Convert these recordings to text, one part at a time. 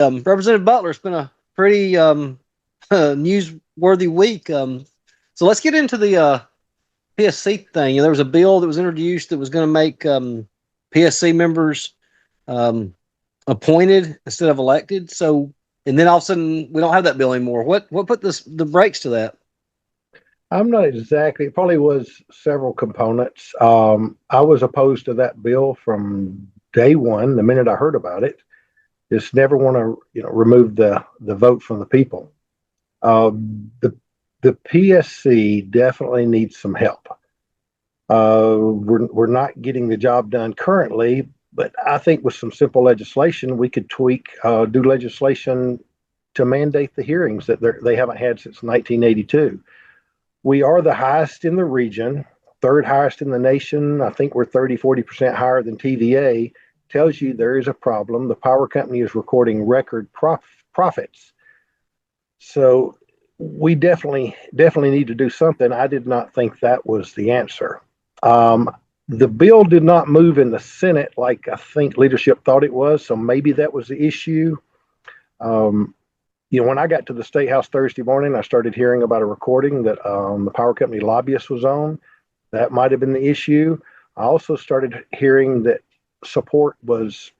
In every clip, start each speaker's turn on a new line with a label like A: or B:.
A: Representative Butler, it's been a pretty newsworthy week. So let's get into the PSC thing. There was a bill that was introduced that was going to make PSC members um, appointed instead of elected. So, and then all of a sudden, we don't have that bill anymore. What put the brakes to that?
B: I'm not exactly, it probably was several components. I was opposed to that bill from day one, the minute I heard about it. Just never want to, remove the vote from the people. The PSC definitely needs some help. We're not getting the job done currently, but I think with some simple legislation, we could do legislation to mandate the hearings that they haven't had since 1982. We are the highest in the region, third highest in the nation. I think we're 30-40% higher than TVA. Tells you there is a problem. The power company is recording record profits. So we definitely need to do something. I did not think that was the answer. The bill did not move in the Senate like I think leadership thought it was. So maybe that was the issue. When I got to the State House Thursday morning, I started hearing about a recording that the power company lobbyist was on. That might have been the issue. I also started hearing that support was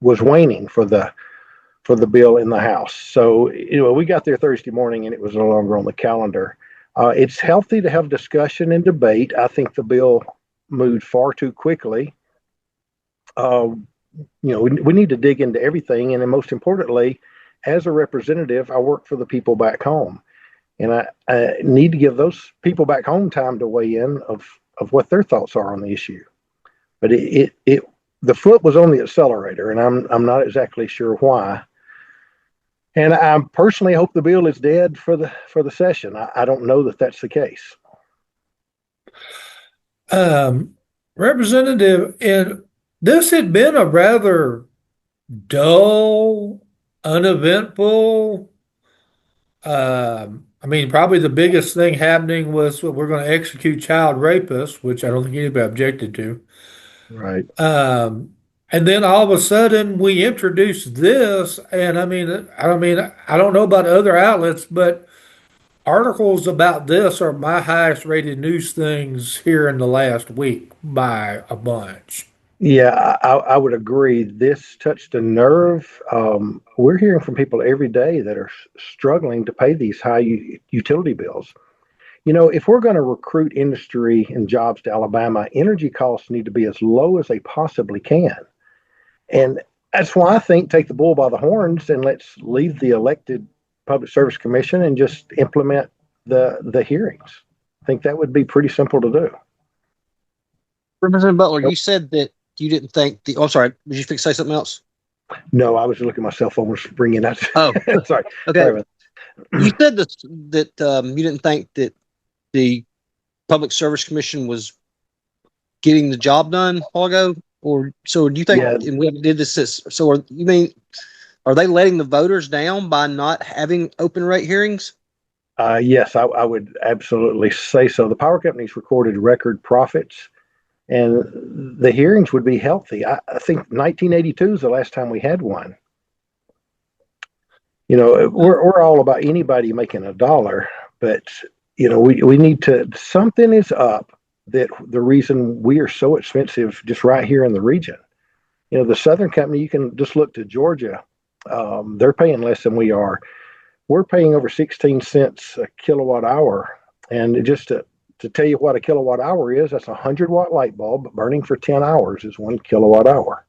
B: waning for the bill in the House. So we got there Thursday morning and it was no longer on the calendar. It's healthy to have discussion and debate. I think the bill moved far too quickly. We need to dig into everything, and then most importantly, as a representative, I work for the people back home, and I need to give those people back home time to weigh in of what their thoughts are on the issue. But the foot was on the accelerator, and I'm not exactly sure why. And I personally hope the bill is dead for the session. I don't know that that's the case.
C: Representative, and this had been a rather dull, uneventful. I mean, probably the biggest thing happening was we're going to execute child rapists, which I don't think anybody objected to.
B: Right.
C: And then all of a sudden we introduced this, and I don't know about other outlets, but articles about this are my highest rated news things here in the last week by a bunch.
B: Yeah, I would agree. This touched a nerve. We're hearing from people every day that are struggling to pay these high utility bills. If we're going to recruit industry and jobs to Alabama, energy costs need to be as low as they possibly can. And that's why I think take the bull by the horns and let's leave the elected Public Service Commission and just implement the hearings. I think that would be pretty simple to do.
A: Representative Butler, you said that you didn't think the. Oh, I'm sorry. Did you fix say something else?
B: No, I was looking at my cell phone, was bringing that.
A: Oh,
B: sorry.
A: okay.
B: Sorry
A: You said that you didn't think that the Public Service Commission was getting the job done a while ago, or so? Do you think?
B: Yeah.
A: And we did this. So, are they letting the voters down by not having open rate hearings?
B: Yes, I would absolutely say so. The power companies recorded record profits, and the hearings would be healthy. I think 1982 is the last time we had one. We're all about anybody making a dollar, but we need to. Something is up that the reason we are so expensive just right here in the region. The Southern Company, you can just look to Georgia. They're paying less than we are. We're paying over 16 cents a kilowatt hour. And just to tell you what a kilowatt hour is, that's a 100-watt light bulb burning for 10 hours is 1 kilowatt hour.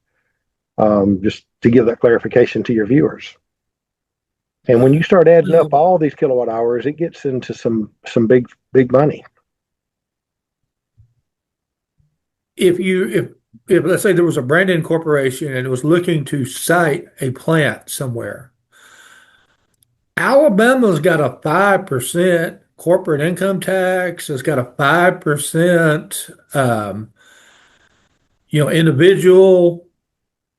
B: Just to give that clarification to your viewers. And when you start adding up all these kilowatt hours, it gets into some big money.
C: If let's say there was a Brandon corporation and it was looking to site a plant somewhere, Alabama's got a 5% corporate income tax. It's got a 5%, individual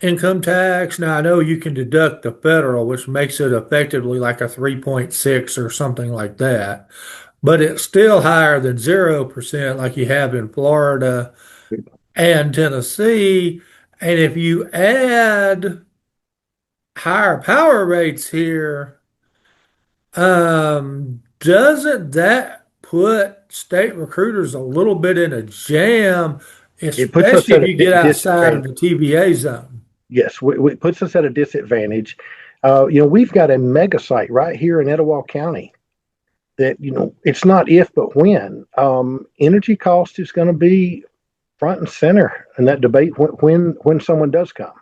C: income tax. Now I know you can deduct the federal, which makes it effectively like a 3.6 or something like that, but it's still higher than 0% like you have in Florida and Tennessee. And if you add higher power rates here, doesn't that put state recruiters a little bit in a jam,
B: It puts us
C: especially
B: at
C: if
B: a
C: you get outside of
B: disadvantage.
C: the TBA zone?
B: Yes, it puts us at a disadvantage. We've got a mega site right here in Etowah County that, it's not if, but when. Energy cost is going to be front and center in that debate when someone does come.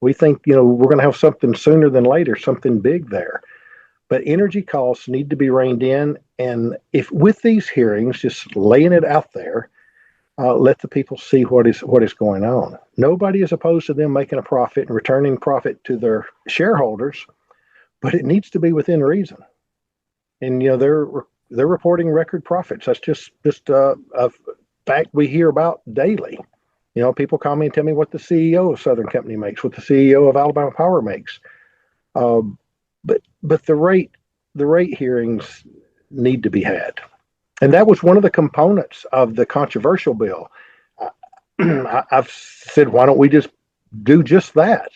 B: We think, we're going to have something sooner than later, something big there. But energy costs need to be reined in. And if with these hearings, just laying it out there, let the people see what is going on. Nobody is opposed to them making a profit and returning profit to their shareholders, but it needs to be within reason. And they're reporting record profits. That's just a fact we hear about daily. People call me and tell me what the CEO of Southern Company makes, what the CEO of Alabama Power makes. Um, but the rate hearings need to be had. And that was one of the components of the controversial bill. I've said, why don't we just do just that?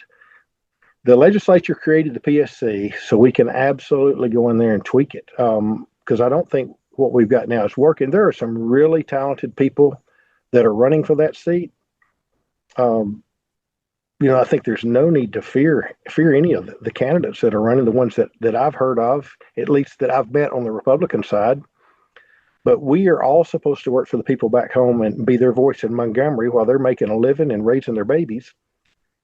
B: The legislature created the PSC so we can absolutely go in there and tweak it. Because I don't think what we've got now is working. There are some really talented people that are running for that seat. I think there's no need to fear any of the candidates that are running, the ones that I've heard of, at least that I've met on the Republican side. But we are all supposed to work for the people back home and be their voice in Montgomery while they're making a living and raising their babies.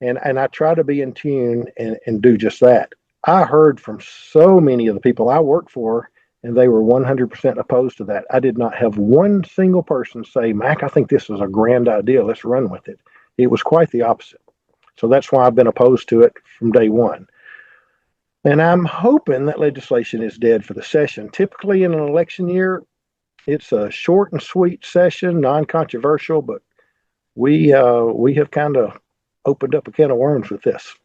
B: And I try to be in tune and do just that. I heard from so many of the people I work for, and they were 100% opposed to that. I did not have one single person say, Mac, I think this is a grand idea. Let's run with it. It was quite the opposite. So that's why I've been opposed to it from day one. And I'm hoping that legislation is dead for the session. Typically in an election year, it's a short and sweet session, non-controversial, but we have kind of opened up a can of worms with this.